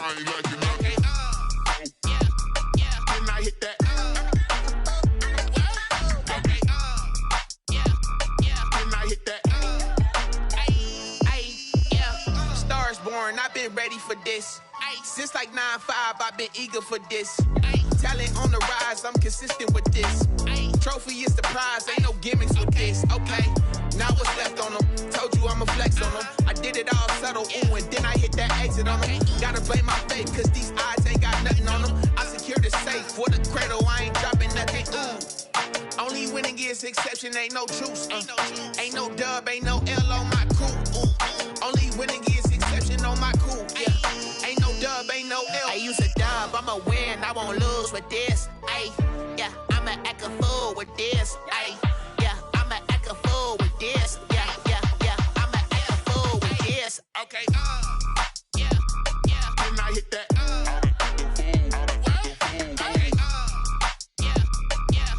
I ain't liking nothing. Then I hit that. Then I hit that. Stars born, I've been ready for this. Since like 9-5, I've been eager for this. Talent on the rise, I'm consistent with this. Trophy is the prize, ain't no gimmicks with this. Okay, now what's left on them? Told you I'ma flex on them. I did it all subtle, ooh, and then I hit that exit on them. Gotta blame my fate, cause these eyes ain't got nothing on them. I secured the safe with a cradle, I ain't dropping nothing, ooh. Only winning is exception, ain't no truce. Ain't no dub, ain't no L on my crew. Only winning is exception on my crew. Yeah. Ain't no dub, ain't no L. I use a dub, I'ma win, I won't lose with this. Ay, yeah, I'ma act a fool with this. Ay, yeah, I'ma act a fool with this. Yeah, I'ma act a fool with this. Okay, then I hit that.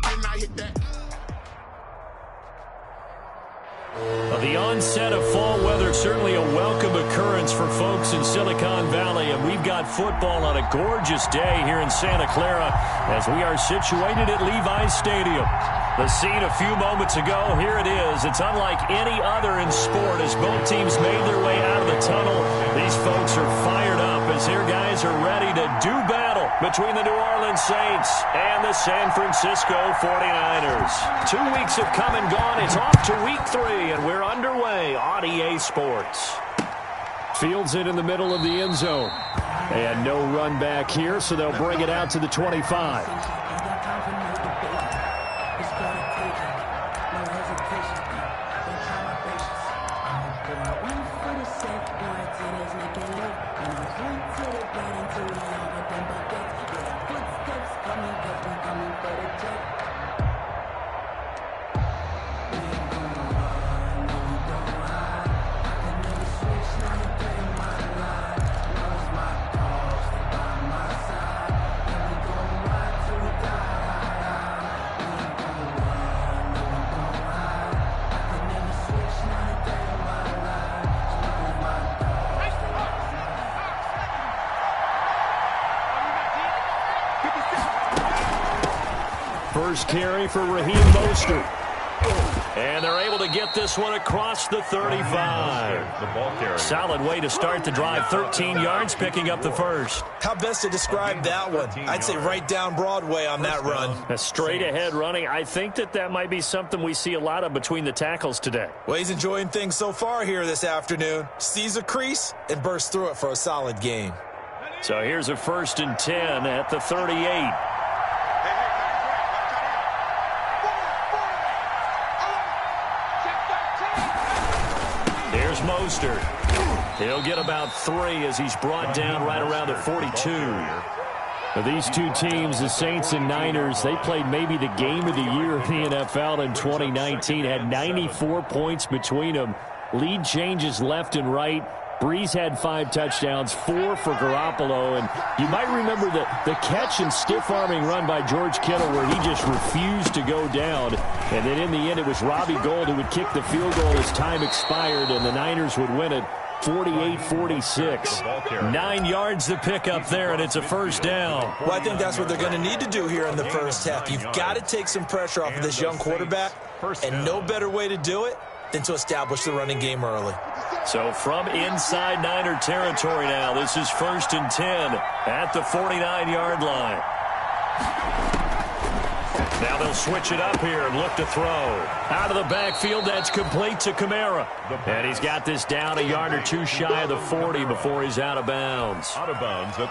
Then I hit that. The onset of fall weather, certainly a welcome occurrence for folks in Silicon Valley, and we've got football on a gorgeous day here in Santa Clara as we are situated at Levi's Stadium. The scene a few moments ago, here it is. It's unlike any other in sport as both teams made their way out of the tunnel. These folks are fired up as their guys are ready to do battle between the New Orleans Saints and the San Francisco 49ers. 2 weeks have come and gone. It's off to week 3, and we're underway on EA Sports. Fields it in the middle of the end zone. And no run back here, so they'll bring it out to the 25. First carry for Raheem Mostert. And they're able to get this one across the 35. Solid way to start the drive. 13 yards, picking up the first. How best to describe that one? I'd say right down Broadway on that run. A straight ahead running. I think that might be something we see a lot of between the tackles today. Well, he's enjoying things so far here this afternoon. Sees a crease and bursts through it for a solid gain. So here's a 1st and 10 at the 38. Here's Mostert. He'll get about 3 as he's brought down right around the 42. Now, these two teams, the Saints and Niners, they played maybe the game of the year in the NFL in 2019. Had 94 points between them. Lead changes left and right. Breeze had 5 touchdowns, 4 for Garoppolo. And you might remember the catch and stiff-arming run by George Kittle where he just refused to go down. And then in the end, it was Robbie Gould who would kick the field goal as time expired, and the Niners would win it 48-46. 9 yards to pick up there, and it's a first down. Well, I think that's what they're going to need to do here in the first half. You've got to take some pressure off of this young quarterback, and no better way to do it than to establish the running game early. So from inside Niner territory now, this is 1st and 10 at the 49-yard line. Now they'll switch it up here and look to throw. Out of the backfield, that's complete to Kamara. And he's got this down a yard or two shy of the 40 before he's out of bounds.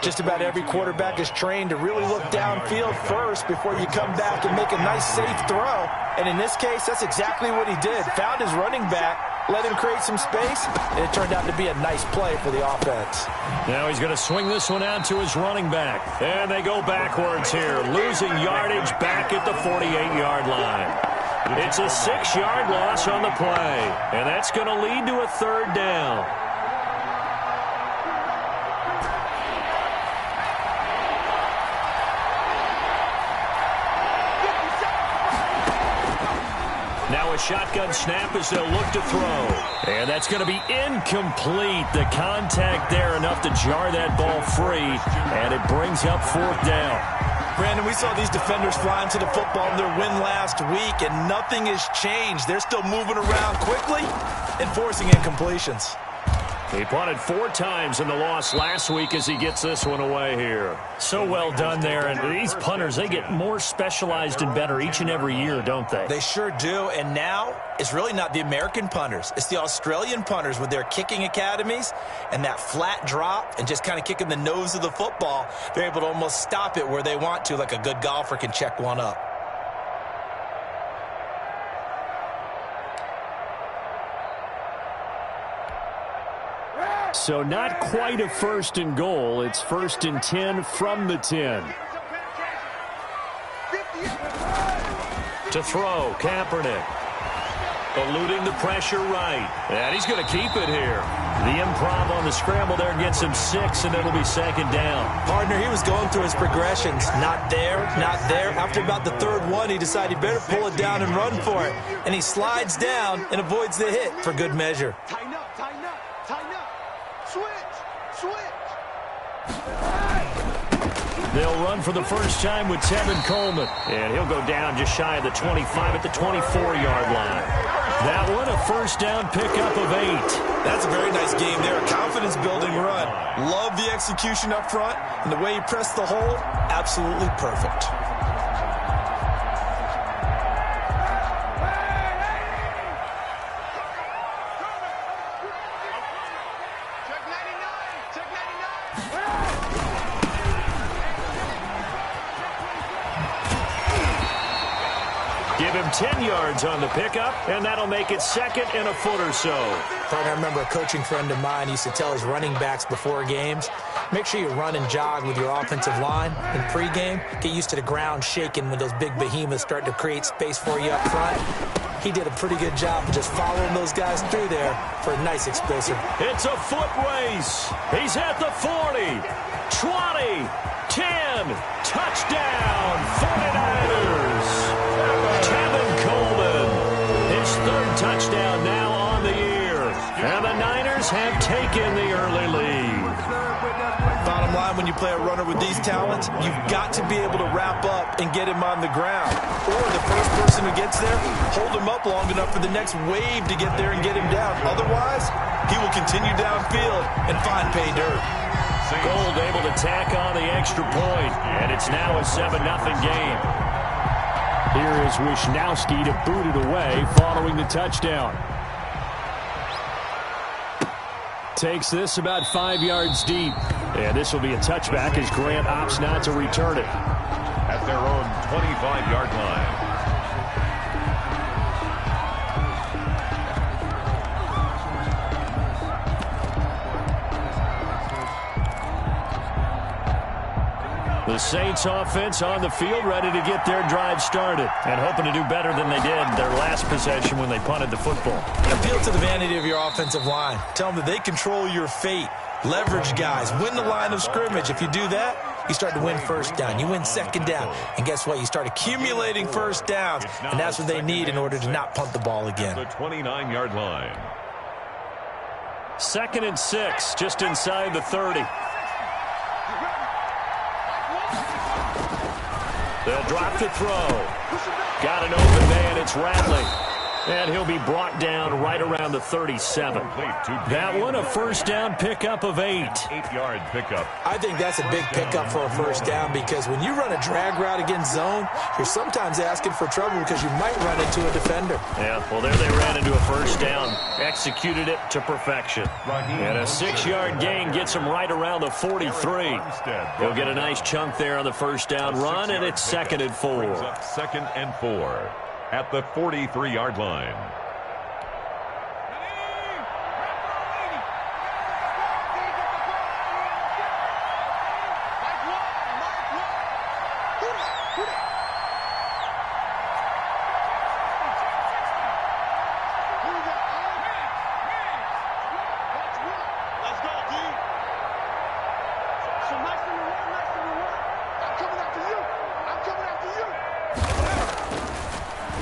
Just about every quarterback is trained to really look downfield first before you come back and make a nice, safe throw. And in this case, that's exactly what he did. Found his running back, let him create some space, and it turned out to be a nice play for the offense. Now he's going to swing this one out to his running back. And they go backwards here, losing yardage back at the 48-yard line. It's a 6-yard loss on the play, and that's going to lead to a 3rd down. Now Now a shotgun snap as they'll look to throw. And that's going to be incomplete. The contact there enough to jar that ball free, and it brings up 4th down. Brandon, we saw these defenders fly into the football in their win last week, and nothing has changed. They're still moving around quickly and forcing incompletions. He punted 4 times in the loss last week as he gets this one away here. So well done there. And these punters, they get more specialized and better each and every year, don't they? They sure do. And now it's really not the American punters. It's the Australian punters with their kicking academies and that flat drop and just kind of kicking the nose of the football. They're able to almost stop it where they want to, like a good golfer can check one up. So not quite a 1st and goal. It's 1st and 10 from the 10. To throw, Kaepernick. Eluding the pressure right. And he's going to keep it here. The improv on the scramble there gets him 6, and it'll be 2nd down. Partner, he was going through his progressions. Not there, not there. After about the 3rd one, he decided he better pull it down and run for it. And he slides down and avoids the hit for good measure. Tighten up, tighten up, tighten up. Switch, switch. They'll run for the first time with Tevin Coleman. And he'll go down just shy of the 25 at the 24-yard line. That one, a 1st down pickup of 8. That's a very nice game there. A confidence-building run. Love the execution up front. And the way he pressed the hole, absolutely perfect. Give him 10 yards on the pickup, and that'll make it 2nd and a foot or so. Partner, I remember a coaching friend of mine used to tell his running backs before games, make sure you run and jog with your offensive line in pregame. Get used to the ground shaking when those big behemoths start to create space for you up front. He did a pretty good job of just following those guys through there for a nice explosive. It's a foot race. He's at the 40, 20, 10, touchdown, 49ers. Tevin Coleman, his 3rd touchdown now on the year. And the Niners have taken the early lead. Bottom line, when you play a runner with these talents, you've got to be able to wrap up and get him on the ground. Or the first person who gets there, hold him up long enough for the next wave to get there and get him down. Otherwise, he will continue downfield and find pay dirt. Gold able to tack on the extra point, and it's now a 7-0 game. Here is Wisnowski to boot it away following the touchdown. Takes this about 5 yards deep. And this will be a touchback as Grant opts not to return it. At their own 25-yard line. The Saints offense on the field, ready to get their drive started and hoping to do better than they did their last possession when they punted the football. Appeal to the vanity of your offensive line. Tell them that they control your fate. Leverage guys. Win the line of scrimmage. If you do that, you start to win 1st down. You win 2nd down. And guess what? You start accumulating 1st downs. And that's what they need in order to not punt the ball again. The 29-yard line. 2nd and 6, just inside the 30. They'll drop to throw. Got an open man. It's Rattling. And he'll be brought down right around the 37. That one, a 1st down pickup of 8. 8-yard pickup. I think that's a big pickup for a 1st down because when you run a drag route against zone, you're sometimes asking for trouble because you might run into a defender. Yeah, well, there they ran into a 1st down. Executed it to perfection. And a 6-yard gain gets him right around the 43. He'll get a nice chunk there on the 1st down run, and it's 2nd and 4. 2nd and 4 at the 43-yard line.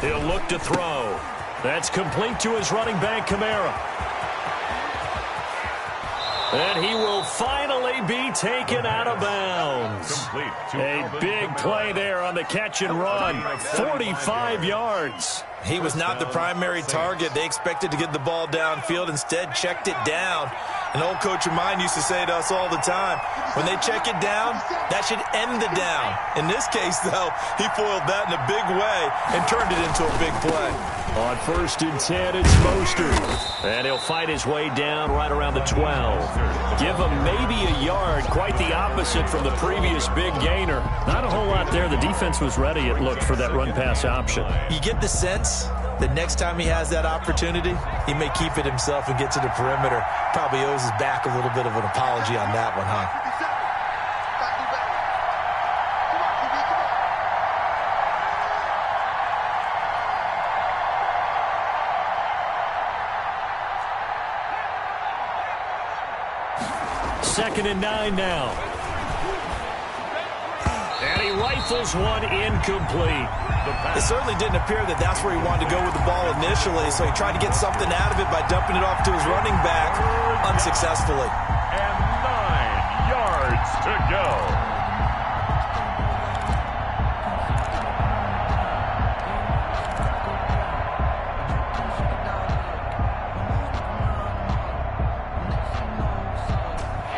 He'll look to throw. That's complete to his running back, Kamara. And he will finally be taken out of bounds. A big play there on the catch and run. 45 yards. He was not the primary target. They expected to get the ball downfield. Instead, checked it down. An old coach of mine used to say to us all the time, when they check it down, that should end the down. In this case, though, he foiled that in a big way and turned it into a big play. On 1st and 10, it's Mostert. And he'll fight his way down right around the 12. Give him maybe a yard. Quite the opposite from the previous big gainer. Not a whole lot there. The defense was ready, it looked, for that run-pass option. You get the sense that next time he has that opportunity, he may keep it himself and get to the perimeter. Probably owes his back a little bit of an apology on that one, huh? Second and 9 now. And he rifles one incomplete. It certainly didn't appear that that's where he wanted to go with the ball initially, so he tried to get something out of it by dumping it off to his running back unsuccessfully. And 9 yards to go.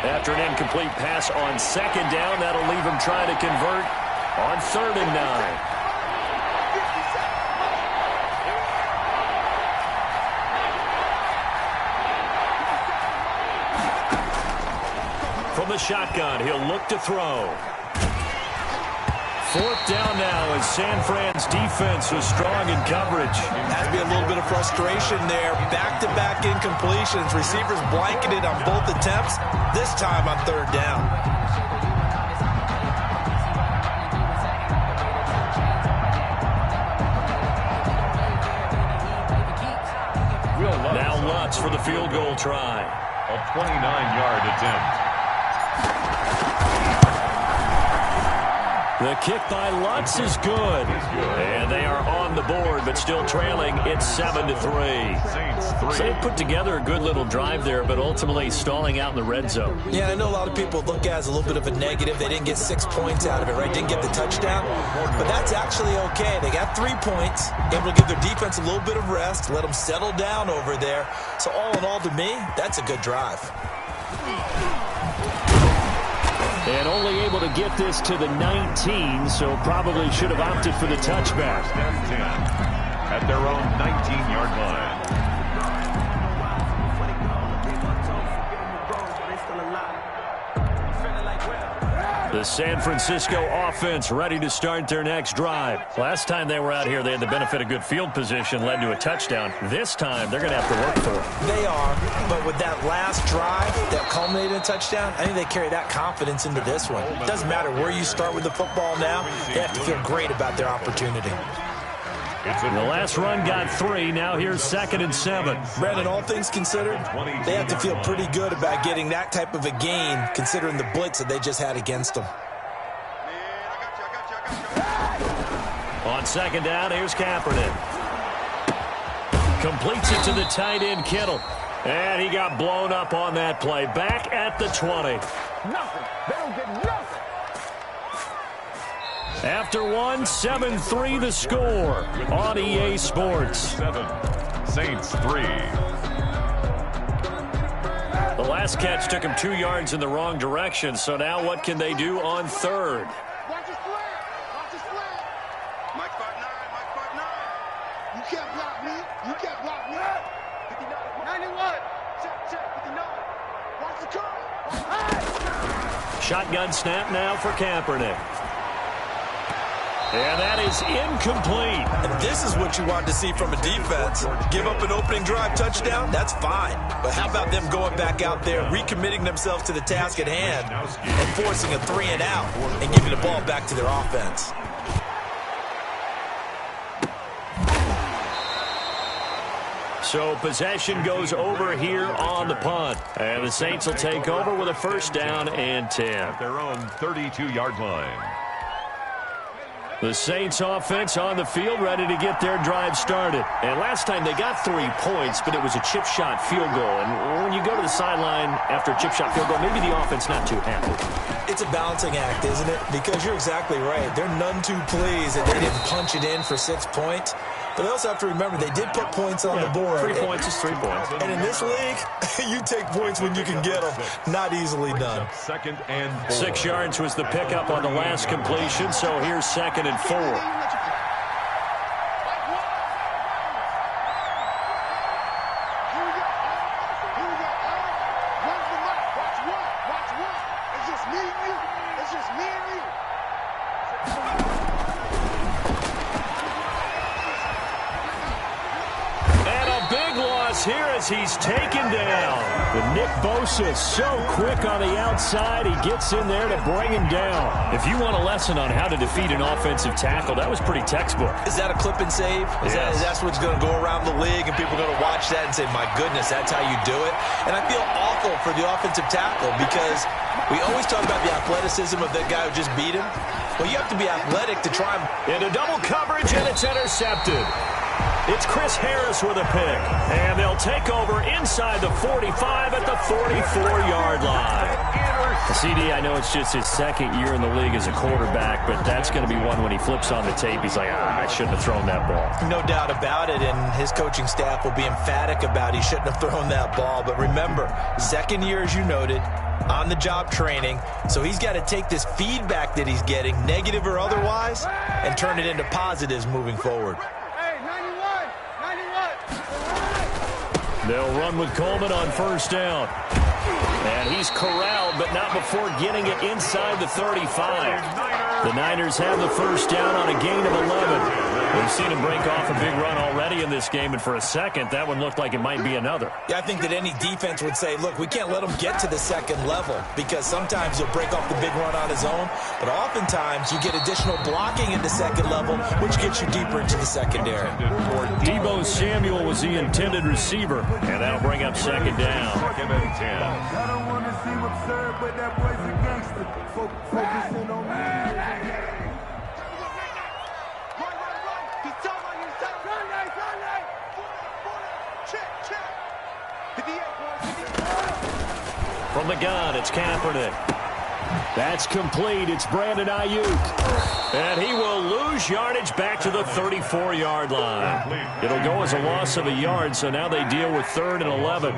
After an incomplete pass on 2nd down, that'll leave him trying to convert on 3rd and 9. From the shotgun, he'll look to throw. 4th down now as San Fran's defense was strong in coverage. Has to be a little bit of frustration there. Back-to-back incompletions. Receivers blanketed on both attempts, this time on 3rd down. Now Lutz for the field goal try. A 29-yard attempt. The kick by Lutz is good. And they are on the board, but still trailing. It's 7-3. So they put together a good little drive there, but ultimately stalling out in the red zone. Yeah, I know a lot of people look at it as a little bit of a negative. They didn't get 6 points out of it, right? Didn't get the touchdown. But that's actually okay. They got 3 points, able to give their defense a little bit of rest, let them settle down over there. So all in all, to me, that's a good drive. And only able to get this to the 19, so probably should have opted for the touchback. At their own 19-yard line. The San Francisco offense ready to start their next drive. Last time they were out here, they had the benefit of good field position, led to a touchdown. This time, they're going to have to work for it. They are, but with that last drive that culminated in a touchdown, I think they carry that confidence into this one. It doesn't matter where you start with the football now. They have to feel great about their opportunity. The last run got 3. Now here's 2nd and 7. Brandon, all things considered, they have to feel pretty good about getting that type of a gain, considering the blitz that they just had against them. On 2nd down, here's Kaepernick. Completes it to the tight end, Kittle. And he got blown up on that play. Back at the 20. Nothing. They don't get nothing. After 1, 7-3 the score on EA Sports. 7, Saints 3. The last catch took him 2 yards in the wrong direction, so now what can they do on 3rd? Watch his flag. Watch his flag. Mike 5'9", Mike 5'9". You can't block me. You can't block me. 59, 91. Check, 59. Watch the curve. Shotgun snap now for Kaepernick. And that is incomplete. And this is what you want to see from a defense. Give up an opening drive touchdown, that's fine. But how about them going back out there, recommitting themselves to the task at hand, and forcing a 3 and out, and giving the ball back to their offense. So possession goes over here on the punt. And the Saints will take over with a 1st down and 10. At their own 32-yard line. The Saints offense on the field, ready to get their drive started. And last time they got 3 points, but it was a chip shot field goal. And when you go to the sideline after a chip shot field goal, maybe the offense not too happy. It's a balancing act, isn't it? Because you're exactly right. They're none too pleased that they didn't punch it in for 6 points. But they also have to remember they did put points on the board. 3 points is 3 points. And in this league, you take points when you can get them. Not easily done. 2nd and 4. 6 yards was the pickup on the last completion, so here's 2nd and 4. Here as he's taken down. But Nick Bosa so quick on the outside, he gets in there to bring him down. If you want a lesson on how to defeat an offensive tackle, that was pretty textbook. Is that a clip and save? Is that's what's going to go around the league and people are going to watch that and say, my goodness, that's how you do it? And I feel awful for the offensive tackle because we always talk about the athleticism of that guy who just beat him. Well, you have to be athletic to try and... Into double coverage, and it's intercepted. It's Chris Harris with a pick. And they'll take over inside the 45 at the 44-yard line. CD, I know it's just his 2nd year in the league as a quarterback, but that's going to be one when he flips on the tape. He's like, I shouldn't have thrown that ball. No doubt about it, and his coaching staff will be emphatic about he shouldn't have thrown that ball. But remember, 2nd year, as you noted, on-the-job training, so he's got to take this feedback that he's getting, negative or otherwise, and turn it into positives moving forward. They'll run with Coleman on 1st down. And he's corralled, but not before getting it inside the 35. The Niners have the 1st down on a gain of 11. We've seen him break off a big run already in this game, and for a second, that one looked like it might be another. Yeah, I think that any defense would say, look, we can't let him get to the 2nd level because sometimes he'll break off the big run on his own, but oftentimes you get additional blocking at the 2nd level, which gets you deeper into the secondary. Deebo Samuel was the intended receiver, and that'll bring up 2nd down. 2nd and 10. I don't want to seem absurd, but that boy's a gangster. Focusing on me. From the gun, it's Kaepernick. That's complete. It's Brandon Ayuk. And he will lose yardage back to the 34-yard line. It'll go as a loss of a yard, so now they deal with 3rd and 11.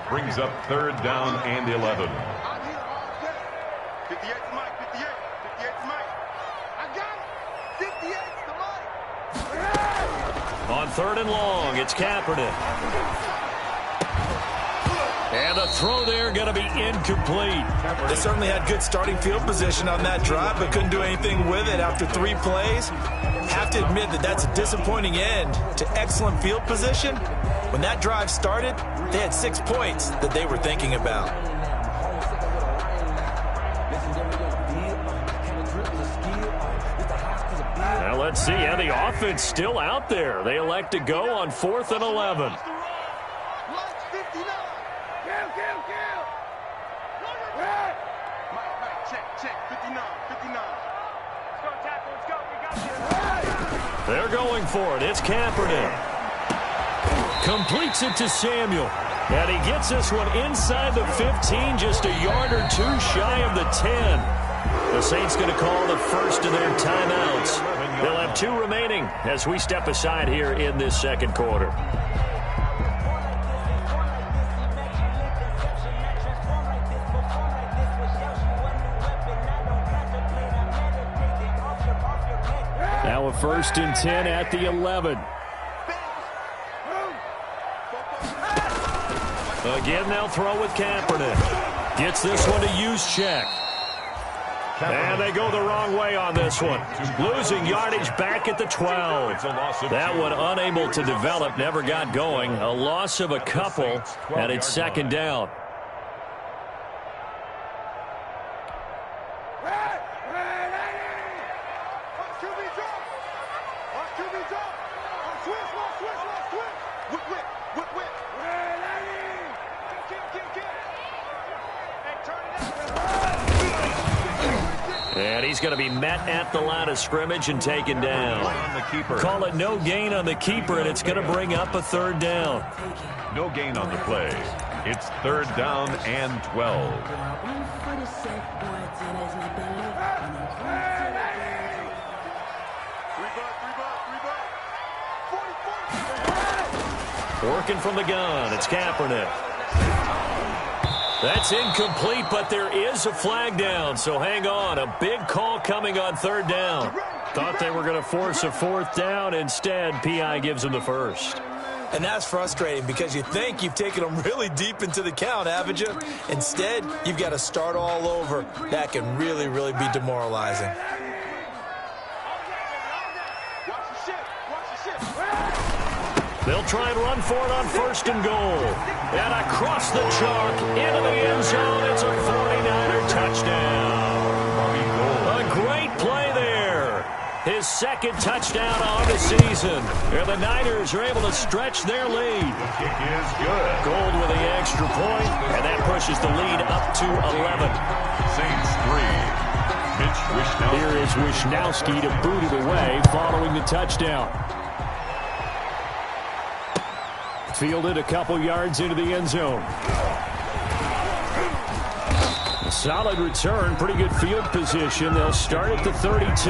Brings up 3rd down and 11. On 3rd and long, it's Kaepernick. And a throw there going to be incomplete. They certainly had good starting field position on that drive, but couldn't do anything with it after 3 plays. Have to admit that that's a disappointing end to excellent field position. When that drive started, they had 6 points that they were thinking about. Now let's see. Yeah, the offense still out there. They elect to go on 4th and 11. They're going for it. It's Kaepernick. Completes it to Samuel. And he gets this one inside the 15, just a yard or 2 shy of the 10. The Saints going to call the first of their timeouts. They'll have 2 remaining as we step aside here in this 2nd quarter. Now a 1st and 10 at the 11. Again, they'll throw with Kaepernick. Gets this one to Juszczyk. And they go the wrong way on this one. Losing yardage back at the 12. That one unable to develop, never got going. A loss of a couple, and it's 2nd down. And he's going to be met at the line of scrimmage and taken down. On the keeper. Call it no gain on the keeper, and it's going to bring up a 3rd down. No gain on the play. It's 3rd down and 12. Working from the gun, it's Kaepernick. That's incomplete, but there is a flag down, so hang on. A big call coming on 3rd down. Thought they were going to force a 4th down. Instead, P.I. gives them the 1st. And that's frustrating because you think you've taken them really deep into the count, haven't you? Instead, you've got to start all over. That can really, really be demoralizing. They'll try and run for it on 1st and goal. And across the chalk, into the end zone, it's a 49er touchdown. A great play there. His 2nd touchdown on the season. And the Niners are able to stretch their lead. Kick is good. Gold with the extra point, and that pushes the lead up to 11. Saints 3. Mitch Wishnowsky. Here is Wishnowsky to boot it away following the touchdown. Fielded a couple yards into the end zone. A solid return, pretty good field position. They'll start at the 32.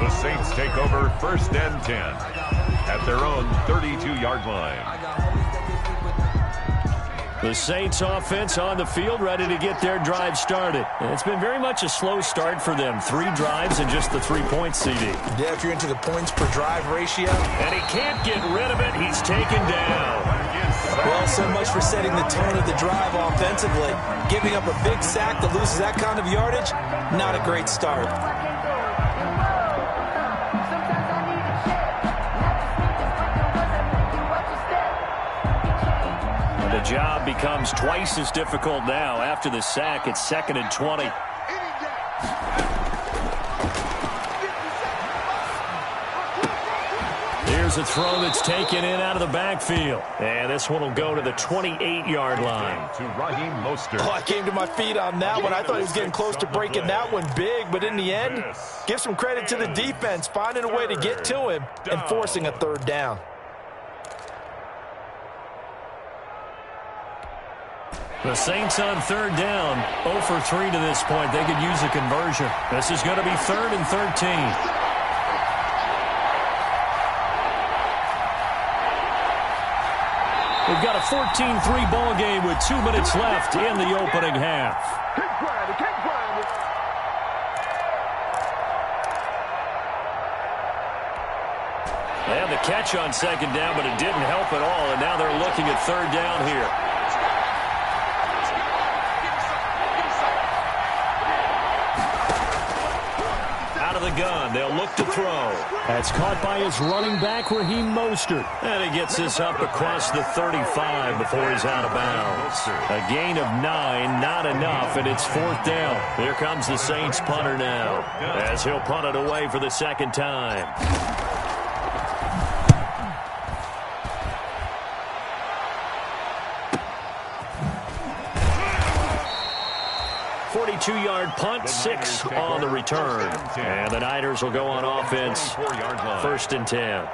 The Saints take over 1st and 10 at their own 32-yard line. The Saints offense on the field, ready to get their drive started. And it's been very much a slow start for them. 3 drives and just the 3 points, CD. Yeah, if you're into the points per drive ratio. And he can't get rid of it. He's taken down. Well, so much for setting the tone of the drive offensively. Giving up a big sack that loses that kind of yardage, not a great start. The job becomes twice as difficult now. After the sack, it's 2nd and 20. Here's a throw that's taken in out of the backfield. And this one will go to the 28-yard line. To Raheem Mostert. Oh, I came to my feet on that one. I thought he was getting close to breaking that one big, but in the end, give some credit to the defense, finding a way to get to him and forcing a 3rd down. The Saints on 3rd down, 0 for 3 to this point. They could use a conversion. This is going to be 3rd and 13. We've got a 14-3 ball game with 2 minutes left in the opening half. They had the catch on 2nd down, but it didn't help at all, and now they're looking at 3rd down here. The gun. They'll look to throw. That's caught by his running back, Raheem Mostert. And he gets this up across the 35 before he's out of bounds. A gain of 9, not enough, and it's 4th down. Here comes the Saints punter now, as he'll punt it away for the 2nd time. 42-yard punt, 6 on the return. And the Niners will go on offense, 1st and 10.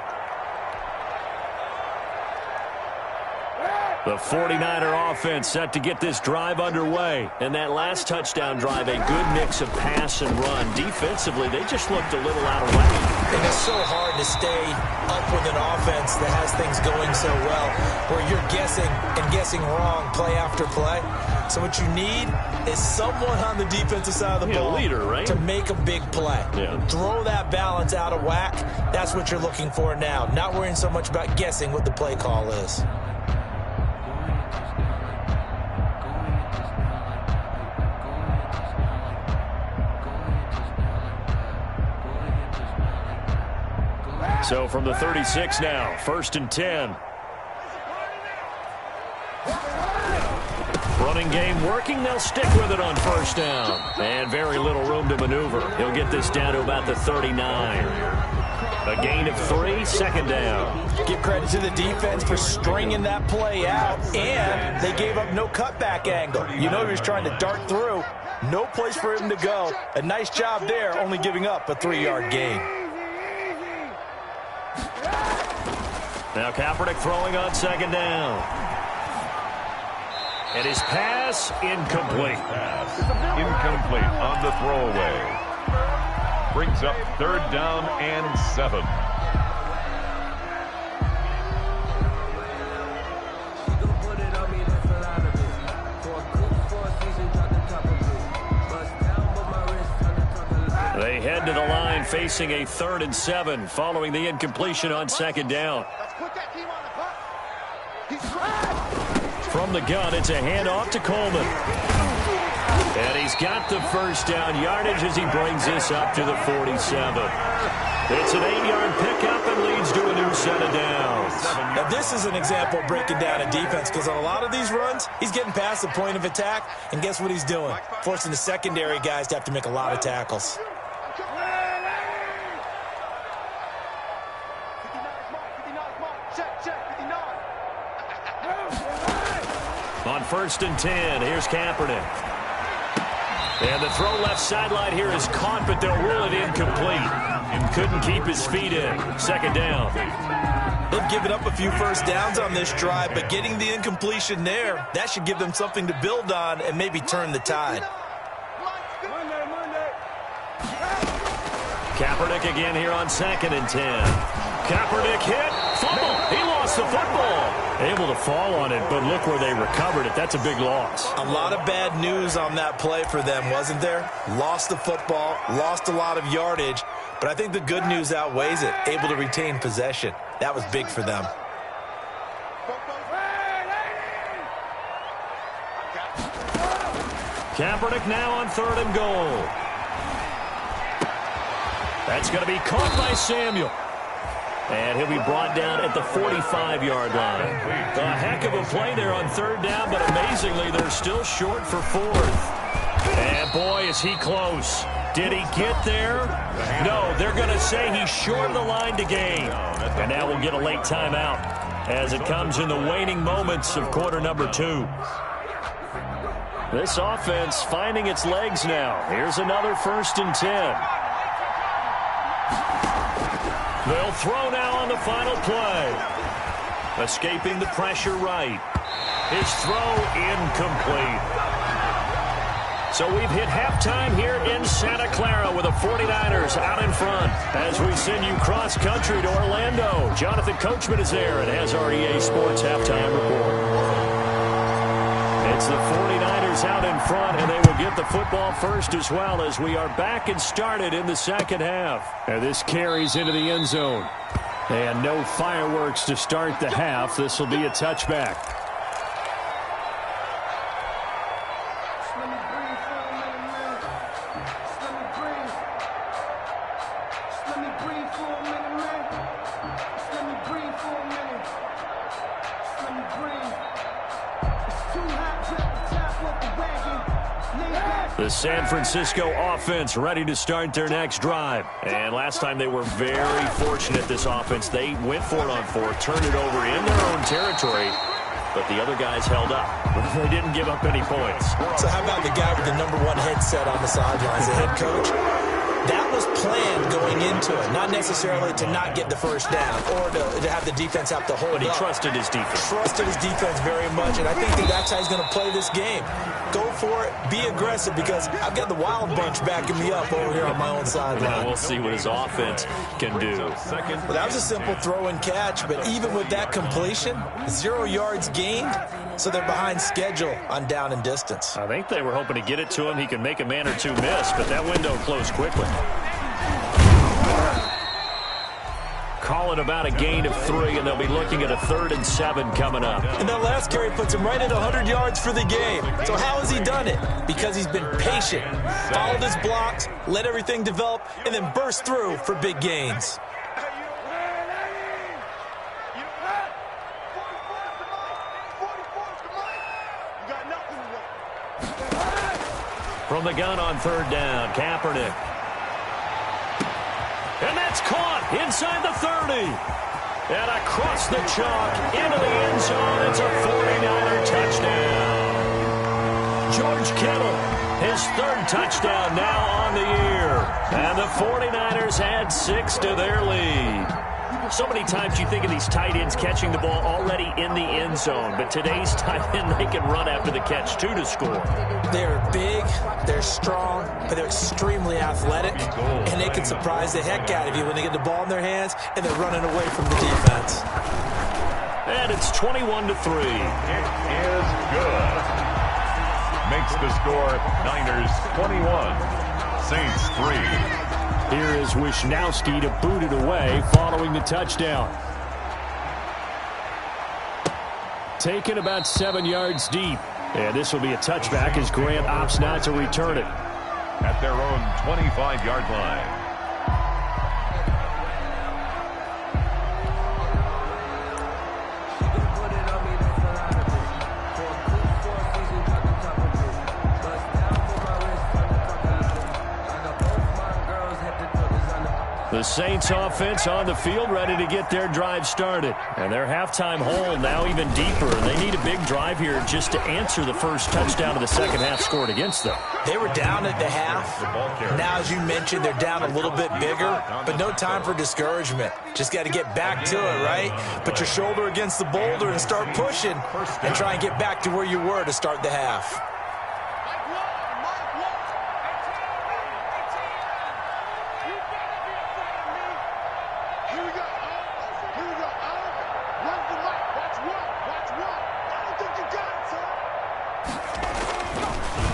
The 49er offense set to get this drive underway. And that last touchdown drive, a good mix of pass and run. Defensively, they just looked a little out of whack. And it's so hard to stay up with an offense that has things going so well, where you're guessing and guessing wrong play after play. So what you need is someone on the defensive side of the ball, leader, right? to make a big play. Yeah. Throw that balance out of whack. That's what you're looking for now. Not worrying so much about guessing what the play call is. So from the 36 now, 1st and 10. Running game working. They'll stick with it on 1st down. And very little room to maneuver. He'll get this down to about the 39. A gain of 3, second down. Give credit to the defense for stringing that play out, and they gave up no cutback angle. You know he was trying to dart through. No place for him to go. A nice job there, only giving up a 3-yard gain. Now Kaepernick throwing on second down. And his pass incomplete. Incomplete on the throwaway. Brings up 3rd down and 7. They head to the line facing a 3rd and 7 following the incompletion on second down. From the gun, it's a handoff to Coleman. And he's got the first down yardage as he brings this up to the 47. It's an 8-yard pickup and leads to a new set of downs. Now this is an example of breaking down a defense, because on a lot of these runs, he's getting past the point of attack, and guess what he's doing? Forcing the secondary guys to have to make a lot of tackles. On 1st and 10, here's Kaepernick. And the throw left sideline here is caught, but they'll rule it incomplete. And couldn't keep his feet in. Second down. They've given up a few first downs on this drive, but getting the incompletion there, that should give them something to build on and maybe turn the tide. Kaepernick again here on 2nd and 10. Kaepernick hit. Fumble. He lost the football. Able to fall on it, but look where they recovered it. That's a big loss. A lot of bad news on that play for them, wasn't there? Lost the football, lost a lot of yardage, but I think the good news outweighs it. Able to retain possession. That was big for them. Kaepernick now on 3rd and goal. That's going to be caught by Samuel. And he'll be brought down at the 45-yard line. A heck of a play there on 3rd down, but amazingly, they're still short for 4th. And boy, is he close. Did he get there? No, they're going to say he's short of the line to gain. And now we'll get a late timeout as it comes in the waning moments of quarter number 2. This offense finding its legs now. Here's another 1st and 10. They'll throw now on the final play. Escaping the pressure right. His throw incomplete. So we've hit halftime here in Santa Clara with the 49ers out in front. As we send you cross-country to Orlando, Jonathan Coachman is there and has our EA Sports halftime report. It's the 49ers out in front, and they will get the football first as well as we are back and started in the second half. And this carries into the end zone. And no fireworks to start the half. This will be a touchback. The San Francisco offense ready to start their next drive. And last time they were very fortunate, this offense. They went for it on 4th, turned it over in their own territory, but the other guys held up. They didn't give up any points. So how about the guy with the #1 headset on the sidelines, the head coach? That was planned going into it, not necessarily to not get the first down or to have the defense have to hold up. But he trusted his defense. Trusted his defense very much, and I think that's how he's going to play this game. Go for it, be aggressive, because I've got the wild bunch backing me up over here on my own sideline. We'll see what his offense can do. Well, that was a simple throw and catch, but even with that completion, 0 yards gained, so they're behind schedule on down and distance. I think they were hoping to get it to him. He could make a man or two miss, but that window closed quickly. Call it about a gain of 3, and they'll be looking at a 3rd and 7 coming up. And that last carry puts him right at 100 yards for the game. So how has he done it? Because he's been patient, followed his blocks, let everything develop, and then burst through for big gains. From the gun on 3rd down, Kaepernick. And that's caught inside the 30. And across the chalk into the end zone. It's a 49er touchdown. George Kittle, his third touchdown now on the year. And the 49ers add 6 to their lead. So many times you think of these tight ends catching the ball already in the end zone, but today's tight end, they can run after the catch, too, to score. They're big, they're strong, but they're extremely athletic, and they can surprise the heck out of you when they get the ball in their hands and they're running away from the defense. And it's 21-3. It is good. Makes the score Niners 21, Saints 3. Here is Wisnowski to boot it away following the touchdown. Taken about 7 yards deep. And this will be a touchback as Grant opts not to return it. At their own 25-yard line. The Saints offense on the field ready to get their drive started. And their halftime hole now even deeper. And they need a big drive here just to answer the first touchdown of the second half scored against them. They were down at the half. Now, as you mentioned, they're down a little bit bigger, but no time for discouragement. Just got to get back to it, right? Put your shoulder against the boulder and start pushing and try and get back to where you were to start the half.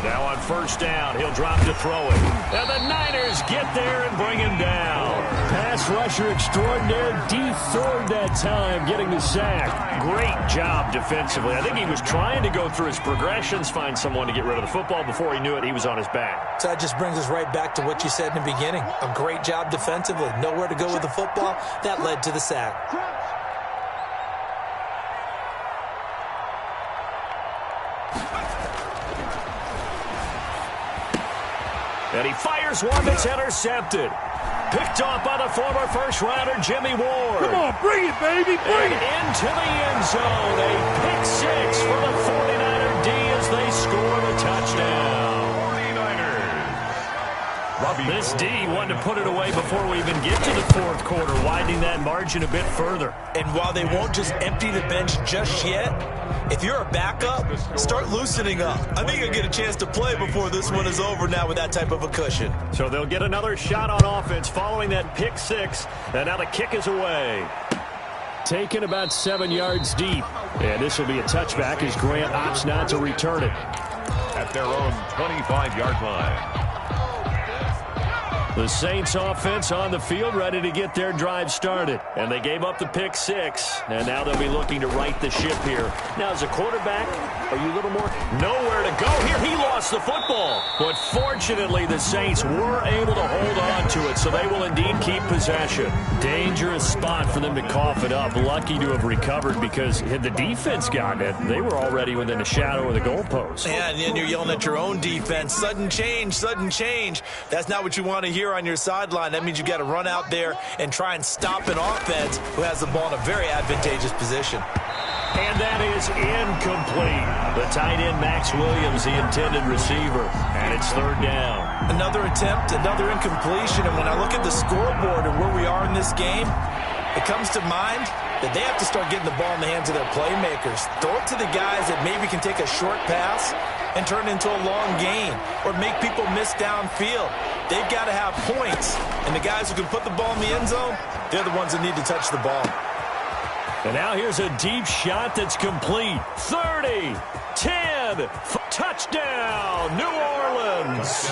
Now on first down, he'll drop to throw it. And the Niners get there and bring him down. Pass rusher extraordinaire, D. Ford that time getting the sack. Great job defensively. I think he was trying to go through his progressions, find someone to get rid of the football. Before he knew it, he was on his back. So that just brings us right back to what you said in the beginning. A great job defensively. Nowhere to go with the football. That led to the sack. And he fires one that's intercepted. Picked off by the former first-rounder Jimmy Ward. Come on, bring it, baby, bring it. Into the end zone. A pick six for the 49er D as they score the touchdown. 49ers. This D wanted to put it away before we even get to the fourth quarter, widening that margin a bit further. And while they won't just empty the bench just yet, if you're a backup, start loosening up. I think you'll get a chance to play before this one is over now with that type of a cushion. So they'll get another shot on offense following that pick six, and now the kick is away. Taken about 7 yards deep, and this will be a touchback as Grant opts not to return it. At their own 25-yard line. The Saints offense on the field ready to get their drive started. And they gave up the pick six. And now they'll be looking to right the ship here. Now, as a quarterback, are you a little more nowhere to go here? He lost the football. But fortunately, the Saints were able to hold on to it. So they will indeed keep possession. Dangerous spot for them to cough it up. Lucky to have recovered because had the defense gotten it, they were already within the shadow of the goalpost. Yeah, and then you're yelling at your own defense. Sudden change, sudden change. That's not what you want to hear on your sideline. That means you got to run out there and try and stop an offense who has the ball in a very advantageous position. And that is incomplete. The tight end, Max Williams, the intended receiver. And it's third down. Another attempt, another incompletion. And when I look at the scoreboard and where we are in this game, it comes to mind that they have to start getting the ball in the hands of their playmakers. Throw it to the guys that maybe can take a short pass and turn it into a long gain or make people miss downfield. They've got to have points. And the guys who can put the ball in the end zone, they're the ones that need to touch the ball. And now here's a deep shot that's complete. 30, 10, touchdown, New Orleans.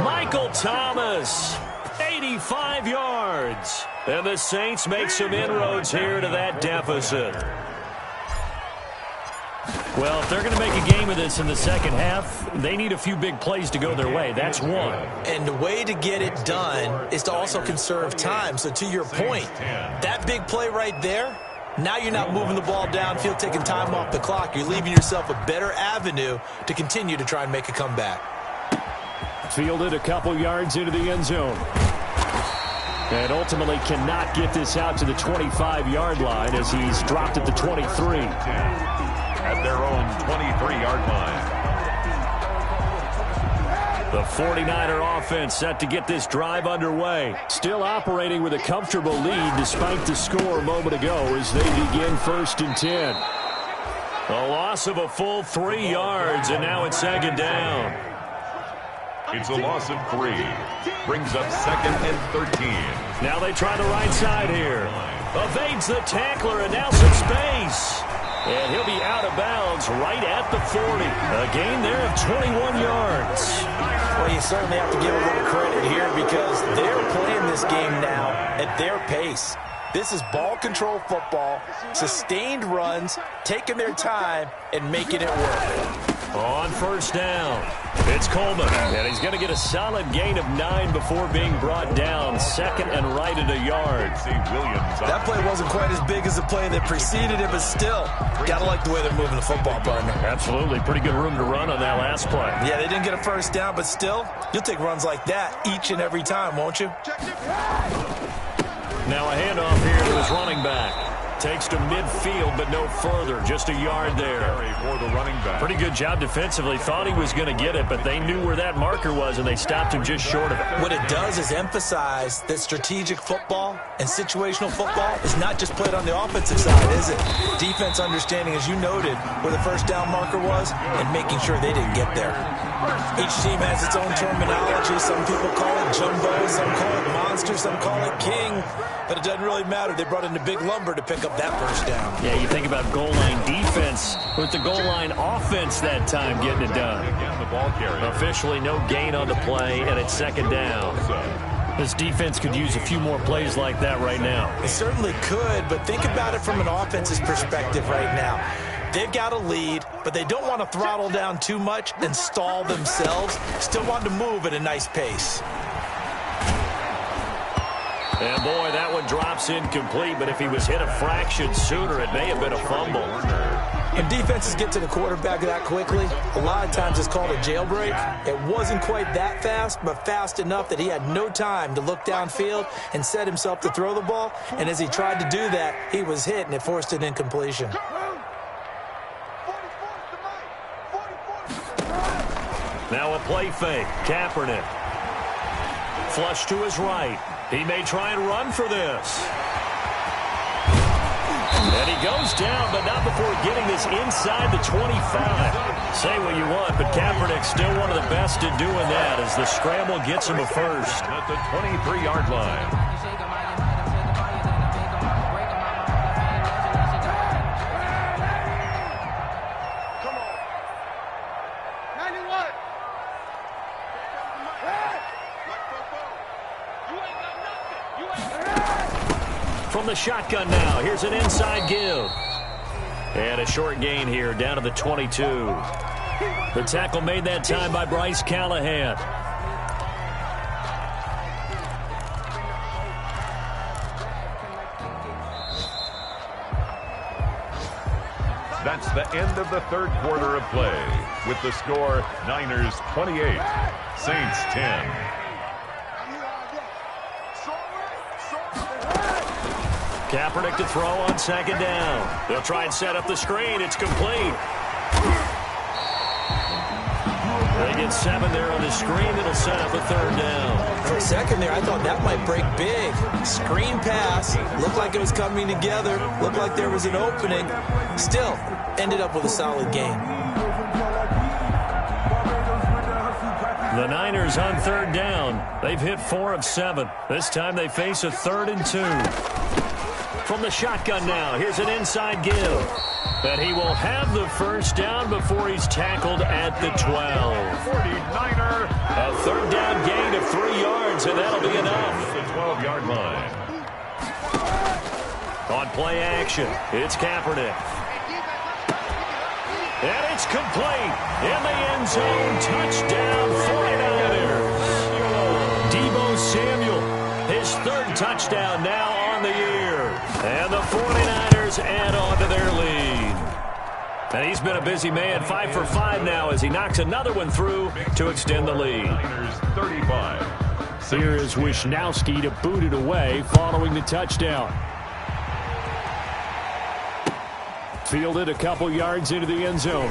Michael Thomas, 85 yards. And the Saints make some inroads here to that deficit. Well, if they're going to make a game of this in the second half, they need a few big plays to go their way. That's one. And the way to get it done is to also conserve time. So to your point, that big play right there, now you're not moving the ball downfield, taking time off the clock. You're leaving yourself a better avenue to continue to try and make a comeback. Fielded a couple yards into the end zone. And ultimately cannot get this out to the 25-yard line as he's dropped at the 23. At their own 23-yard line. The 49er offense set to get this drive underway. Still operating with a comfortable lead despite the score a moment ago as they begin 1st and 10. A loss of a full 3 yards, and now it's 2nd down. It's a loss of 3. Brings up 2nd and 13. Now they try the right side here. Evades the tackler, and now some space. And he'll be out of bounds right at the 40. A gain there of 21 yards. Well, you certainly have to give a little credit here because they're playing this game now at their pace. This is ball control football, sustained runs, taking their time, and making it work. On 1st down, it's Coleman, and he's going to get a solid gain of 9 before being brought down. 2nd and right at a yard. That play wasn't quite as big as the play that preceded it, but still, got to like the way they're moving the football, partner. Absolutely. Pretty good room to run on that last play. Yeah, they didn't get a 1st down, but still, you'll take runs like that each and every time, won't you? Now a handoff here to his running back. Takes to midfield, but no further. Just a yard there. For the running back. Pretty good job defensively. Thought he was going to get it, but they knew where that marker was, and they stopped him just short of it. What it does is emphasize that strategic football and situational football is not just played on the offensive side, is it? Defense understanding, as you noted, where the 1st down marker was and making sure they didn't get there. Each team has its own terminology. Some people call it jumbo, some call it monster, some call it king. But it doesn't really matter. They brought in the big lumber to pick up that 1st down. Yeah, you think about goal line defense with the goal line offense that time getting it done. The ball carrier. Officially no gain on the play, and it's 2nd down. This defense could use a few more plays like that right now. It certainly could, but think about it from an offense's perspective right now. They've got a lead, but they don't want to throttle down too much and stall themselves. Still want to move at a nice pace. And boy, that one drops incomplete, but if he was hit a fraction sooner, it may have been a fumble. When defenses get to the quarterback that quickly, a lot of times it's called a jailbreak. It wasn't quite that fast, but fast enough that he had no time to look downfield and set himself to throw the ball. And as he tried to do that, he was hit, and it forced an incompletion. Now a play fake. Kaepernick. Flush to his right. He may try and run for this. And he goes down, but not before getting this inside the 25. Say what you want, but Kaepernick's still one of the best at doing that as the scramble gets him a 1st. At the 23-yard line. From the shotgun now, here's an inside give. And a short gain here, down to the 22. The tackle made that time by Bryce Callahan. That's the end of the 3rd quarter of play. With the score, Niners 28, Saints 10. Kaepernick to throw on 2nd down. They'll try and set up the screen. It's complete. They get 7 there on the screen. It'll set up a 3rd down. For a second there, I thought that might break big. Screen pass. Looked like it was coming together. Looked like there was an opening. Still, ended up with a solid gain. The Niners on 3rd down. They've hit 4 of 7. This time they face a 3rd and 2. From the shotgun now, here's an inside give. And he will have the 1st down before he's tackled at the 12. 49er. A 3rd down gain of 3 yards, and that'll be enough. The 12-yard line. On play action, it's Kaepernick. And it's complete. In the end zone, touchdown, 49ers. Deebo Samuel, his 3rd touchdown now on the year. And the 49ers add on to their lead. And he's been a busy man, 5 for 5 now as he knocks another one through to extend the lead. Niners 35, Here is Wisnowski to boot it away following the touchdown. Fielded a couple yards into the end zone.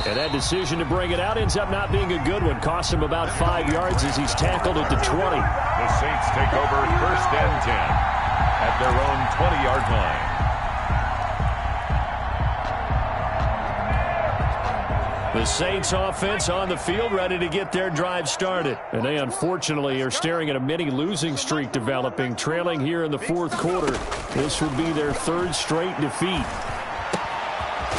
And that decision to bring it out ends up not being a good one. Costs him about 5 yards as he's tackled at the 20. The Saints take over 1st and 10 at their own 20-yard line. The Saints offense on the field ready to get their drive started. And they unfortunately are staring at a mini losing streak developing, trailing here in the 4th quarter. This would be their 3rd straight defeat.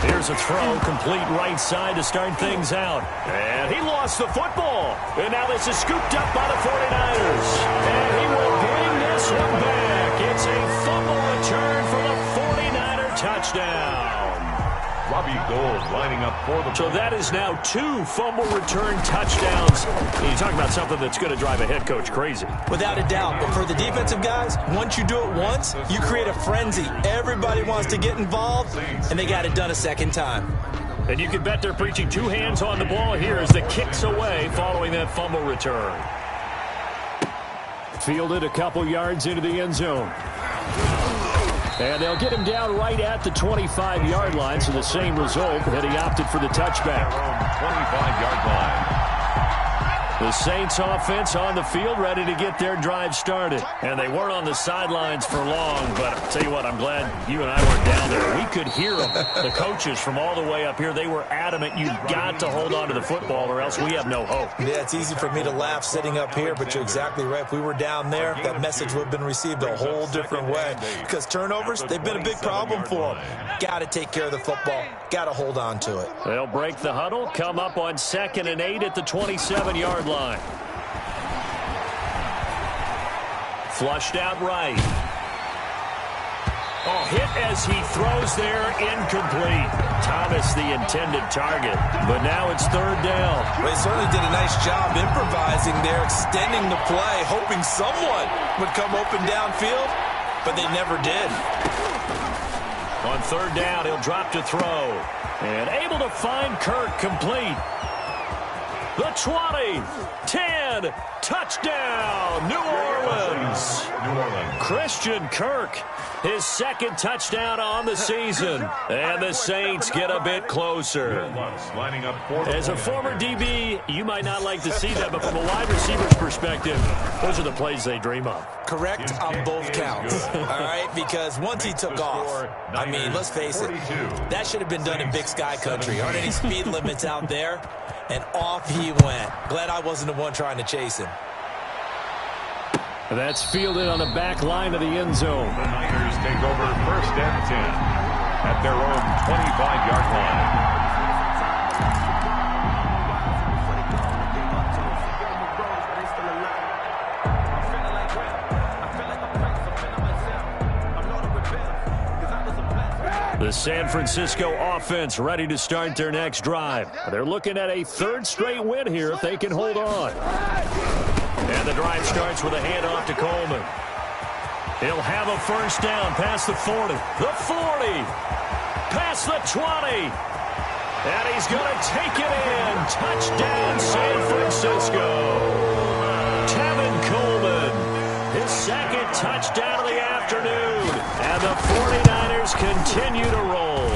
Here's a throw, complete right side to start things out. And he lost the football. And now this is scooped up by the 49ers. And he will bring this one back. It's a fumble return for the 49er touchdown. Robbie Gould lining up for the... So that is now 2 fumble return touchdowns. You talk about something that's going to drive a head coach crazy. Without a doubt. But for the defensive guys, once you do it once, you create a frenzy. Everybody wants to get involved, and they got it done a second time. And you can bet they're preaching 2 hands on the ball here as the kick's away following that fumble return. Fielded a couple yards into the end zone. And they'll get him down right at the 25-yard line, so the same result that he opted for the touchback. 25-yard line. The Saints offense on the field ready to get their drive started. And they weren't on the sidelines for long, but I'll tell you what, I'm glad you and I weren't down there. We could hear them, the coaches from all the way up here. They were adamant, you've got to hold on to the football or else we have no hope. Yeah, it's easy for me to laugh sitting up here, but you're exactly right. If we were down there, that message would have been received a whole different way. Because turnovers, they've been a big problem for them. Got to take care of the football. Got to hold on to it. They'll break the huddle, come up on 2nd and 8 at the 27-yard line. Flushed out right. Oh, hit as he throws there, incomplete. Thomas the intended target, but now it's 3rd down. They certainly did a nice job improvising there, extending the play, hoping someone would come open downfield, but they never did. On 3rd down, he'll drop to throw. And able to find Kirk complete. The 20, 10, touchdown, New Orleans. Christian Kirk, his 2nd touchdown on the season. And the Saints get a bit closer. As a former DB, you might not like to see that, but from a wide receiver's perspective, those are the plays they dream of. Correct on both counts, all right? Because once he took off, I mean, let's face it, that should have been done in Big Sky Country. Aren't any speed limits out there? And off he went. Glad I wasn't the one trying to chase him. That's fielded on the back line of the end zone. The Niners take over 1st and 10 at their own 25-yard line. The San Francisco offense ready to start their next drive. They're looking at a 3rd straight win here if they can hold on. And the drive starts with a handoff to Coleman. He'll have a 1st down past the 40. The 40. Past the 20. And he's going to take it in. Touchdown, San Francisco. Tevin Coleman. His 2nd touchdown of the afternoon. And the 49ers continue to roll.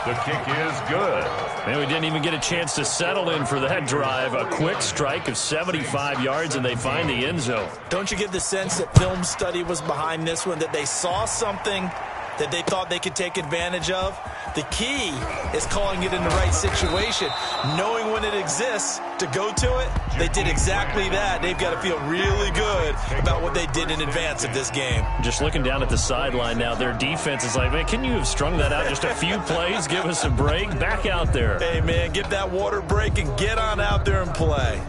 The kick is good. And we didn't even get a chance to settle in for that drive. A quick strike of 75 yards, and they find the end zone. Don't you get the sense that film study was behind this one, that they saw something that they thought they could take advantage of? The key is calling it in the right situation, knowing when it exists to go to it. They did exactly that. They've got to feel really good about what they did in advance of this game. Just looking down at the sideline now, their defense is like, man, can you have strung that out just a few plays? Give us a break. Back out there. Hey, man, give that water break and get on out there and play.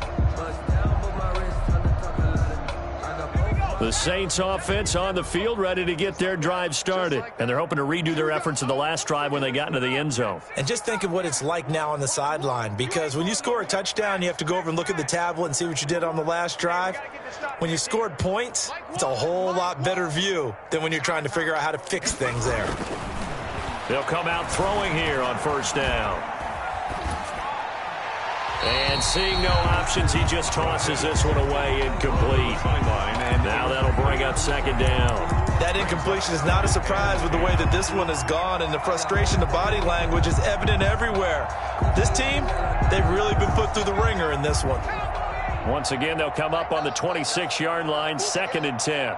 The Saints offense on the field ready to get their drive started. And they're hoping to redo their efforts in the last drive when they got into the end zone. And just think of what it's like now on the sideline, because when you score a touchdown, you have to go over and look at the tablet and see what you did on the last drive. When you scored points, it's a whole lot better view than when you're trying to figure out how to fix things there. They'll come out throwing here on 1st down. And seeing no options, he just tosses this one away incomplete. And now that'll bring up second down. That incompletion is not a surprise with the way that this one has gone, and the frustration, the body language is evident everywhere. This team, they've really been put through the ringer in this one. Once again, they'll come up on the 26-yard line, 2nd and 10.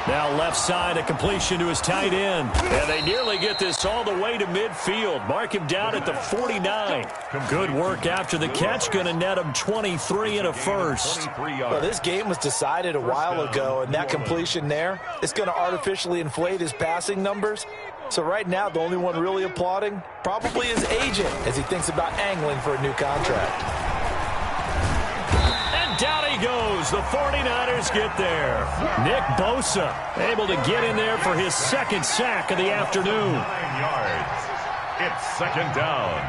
Now left side, a completion to his tight end. And they nearly get this all the way to midfield. Mark him down at the 49. Good work after the catch. Going to net him 23 and a first. Well, this game was decided a while ago, and that completion there is going to artificially inflate his passing numbers. So right now, the only one really applauding probably his agent as he thinks about angling for a new contract. Down he goes. The 49ers get there. Nick Bosa able to get in there for his 2nd sack of the afternoon. 9 yards. It's 2nd down.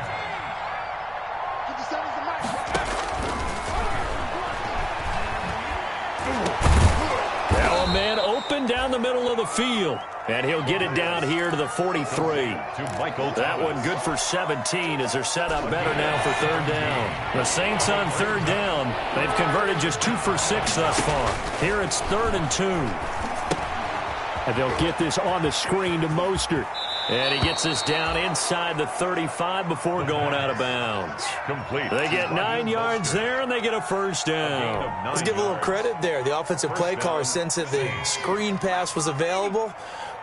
Now a man open down the middle of the field. And he'll get it down here to the 43. That one good for 17 as they're set up better now for 3rd down. The Saints on 3rd down. They've converted just 2 for 6 thus far. Here it's 3rd and 2. And they'll get this on the screen to Mostert. And he gets this down inside the 35 before going out of bounds. Complete. They get 9 yards there, and they get a 1st down. Let's give a little credit there. The offensive play caller sensed that the screen pass was available.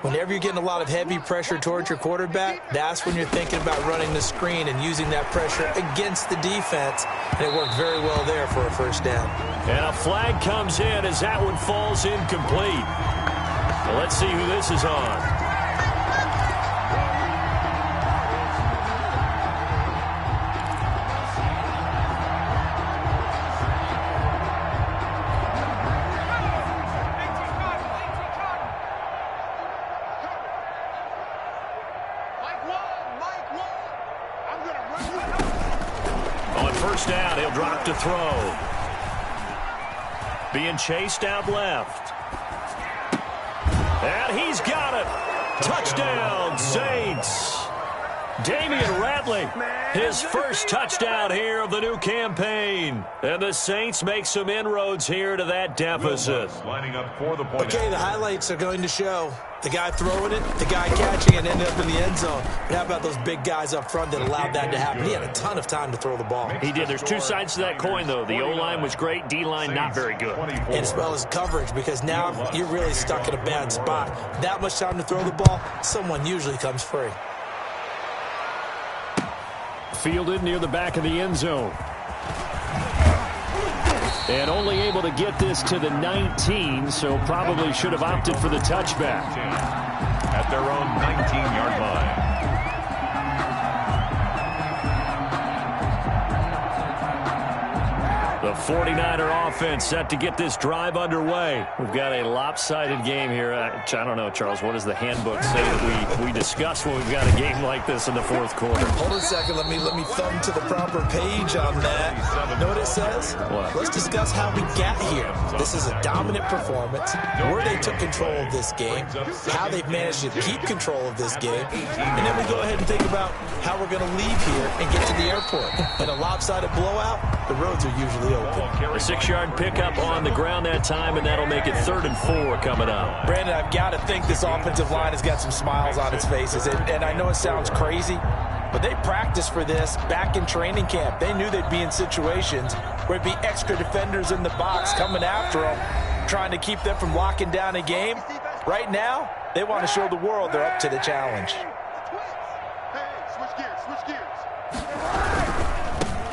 Whenever you're getting a lot of heavy pressure towards your quarterback, that's when you're thinking about running the screen and using that pressure against the defense. And it worked very well there for a 1st down. And a flag comes in as that one falls incomplete. Well, let's see who this is on. Down, he'll drop to throw. Being chased out left. And he's got it. Touchdown, Saints. Damian Ratley, his first touchdown here of the new campaign. And the Saints make some inroads here to that deficit. Lining up for the point. Okay, the highlights are going to show the guy throwing it, the guy catching it, ended up in the end zone. But how about those big guys up front that allowed that to happen? He had a ton of time to throw the ball. He did. There's 2 sides to that coin, though. The O-line was great. D-line not very good. And as well as coverage, because now you're really stuck in a bad spot. That much time to throw the ball, someone usually comes free. Fielded near the back of the end zone. And only able to get this to the 19, so probably should have opted for the touchback. At their own 19-yard line. The 49er offense set to get this drive underway. We've got a lopsided game here. I don't know, Charles, what does the handbook say that we discuss when we've got a game like this in the 4th quarter? Hold on a second. Let me thumb to the proper page on that. Know what it says? What? Let's discuss how we got here. This is a dominant performance, where they took control of this game, how they've managed to keep control of this game, and then we go ahead and think about how we're going to leave here and get to the airport. In a lopsided blowout, the roads are usually open. A 6-yard pickup on the ground that time, and that'll make it 3rd and 4 coming up. Brandon, I've got to think this offensive line has got some smiles on its faces. And I know it sounds crazy, but they practiced for this back in training camp. They knew they'd be in situations where it'd be extra defenders in the box coming after them, trying to keep them from locking down a game. Right now, they want to show the world they're up to the challenge.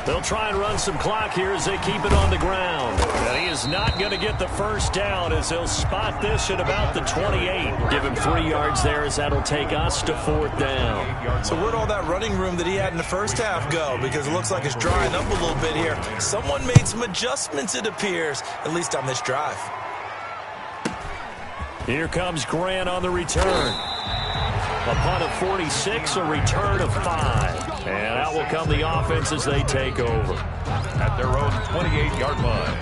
They'll try and run some clock here as they keep it on the ground. And he is not going to get the 1st down as they'll spot this at about the 28. Give him 3 yards there as that'll take us to 4th down. So where'd all that running room that he had in the first half go? Because it looks like it's drying up a little bit here. Someone made some adjustments, it appears, at least on this drive. Here comes Grant on the return. A punt of 46, a return of 5. And out will come the offense as they take over. At their own 28-yard line.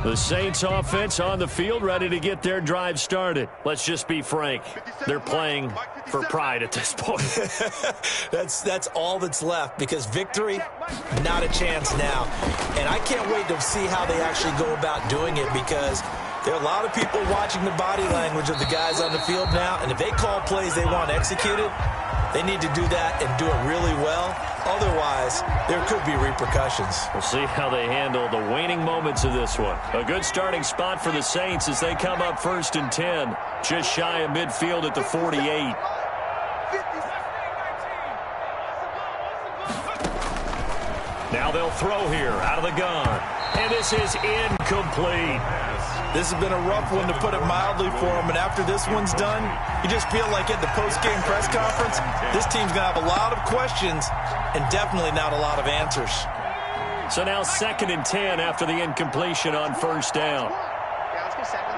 The The Saints offense on the field, ready to get their drive started. Let's just be frank. They're playing for pride at this point. That's all that's left, because victory, not a chance now. And I can't wait to see how they actually go about doing it, because there are a lot of people watching the body language of the guys on the field now, and if they call plays they want executed, they need to do that and do it really well. Otherwise, there could be repercussions. We'll see how they handle the waning moments of this one. A good starting spot for the Saints as they come up 1st and 10. Just shy of midfield at the 48. Now they'll throw here out of the gun. And this is incomplete. This has been a rough one, to put it mildly, for them. And after this one's done, you just feel like at the post-game press conference, this team's going to have a lot of questions and definitely not a lot of answers. So now 2nd and 10 after the incompletion on 1st down. Yeah, let's go second.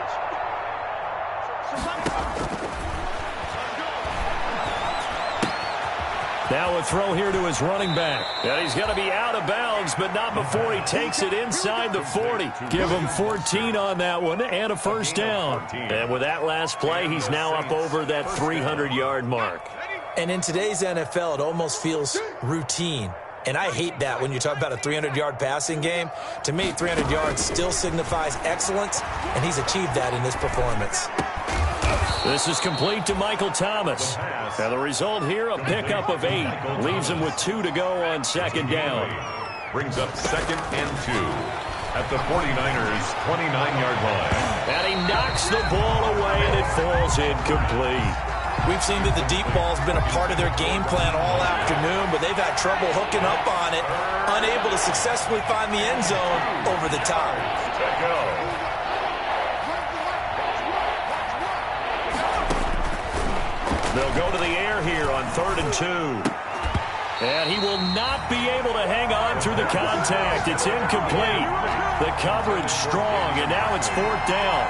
Now a throw here to his running back. And he's going to be out of bounds, but not before he takes it inside the 40. Give him 14 on that one and a 1st down. And with that last play, he's now up over that 300-yard mark. And in today's NFL, it almost feels routine. And I hate that when you talk about a 300-yard passing game. To me, 300 yards still signifies excellence, and he's achieved that in this performance. This is complete to Michael Thomas. And the result here, a pickup of 8. Leaves him with 2 to go on 2nd down. Brings up 2nd and 2 at the 49ers' 29-yard line. And he knocks the ball away, and it falls incomplete. We've seen that the deep ball's been a part of their game plan all afternoon, but they've had trouble hooking up on it, unable to successfully find the end zone over the top. They'll go to the air here on 3rd and 2. And he will not be able to hang on through the contact. It's incomplete. The coverage strong, and now it's 4th down.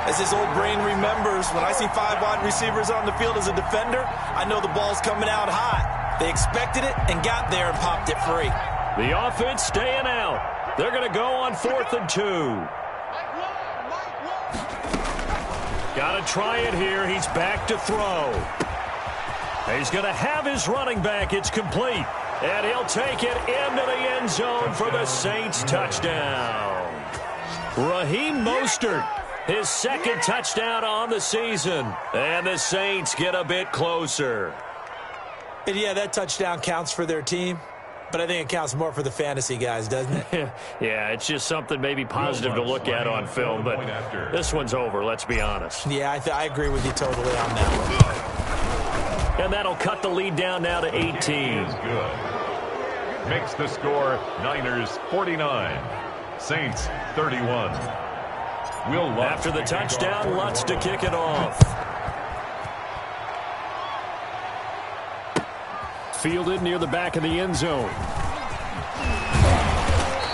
As his old brain remembers, when I see 5 wide receivers on the field as a defender, I know the ball's coming out hot. They expected it and got there and popped it free. The offense staying out. They're going to go on 4th and 2. Got to try it here. He's back to throw. He's going to have his running back. It's complete. And he'll take it into the end zone for the Saints touchdown. Raheem Mostert, his 2nd touchdown on the season. And the Saints get a bit closer. And yeah, that touchdown counts for their team, but I think it counts more for the fantasy guys, doesn't it? Yeah, it's just something maybe positive to look at on film, but this one's over, let's be honest. Yeah, I agree with you totally on that one. And that'll cut the lead down now to 18. Good. Makes the score Niners 49, Saints 31. Will Lutz after the touchdown, Lutz to kick it off. Fielded near the back of the end zone.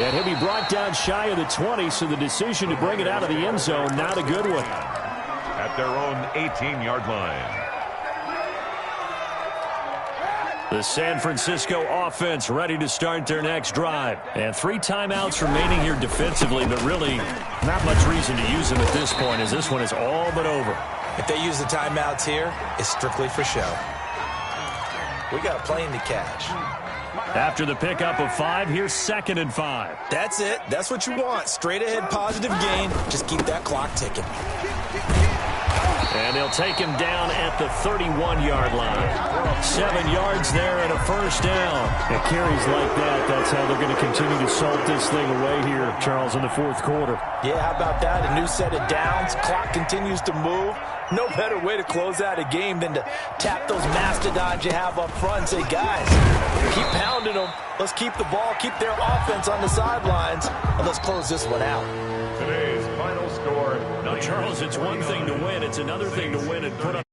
And he'll be brought down shy of the 20, so the decision to bring it out of the end zone, not a good one. At their own 18-yard line. The San Francisco offense ready to start their next drive. And 3 timeouts remaining here defensively, but really not much reason to use them at this point, as this one is all but over. If they use the timeouts here, it's strictly for show. We got a plane to catch. After the pickup of 5, here's 2nd and 5. That's it. That's what you want. Straight ahead positive gain. Just keep that clock ticking. And they'll take him down at the 31-yard line. 7 yards there and a 1st down. It carries like that. That's how they're going to continue to salt this thing away here, Charles, in the 4th quarter. Yeah, how about that? A new set of downs. Clock continues to move. No better way to close out a game than to tap those mastodons you have up front and say, guys, keep pounding them. Let's keep the ball, keep their offense on the sidelines, and let's close this one out. Today's final score. Now, Charles, it's one thing to win. It's another thing to win and put up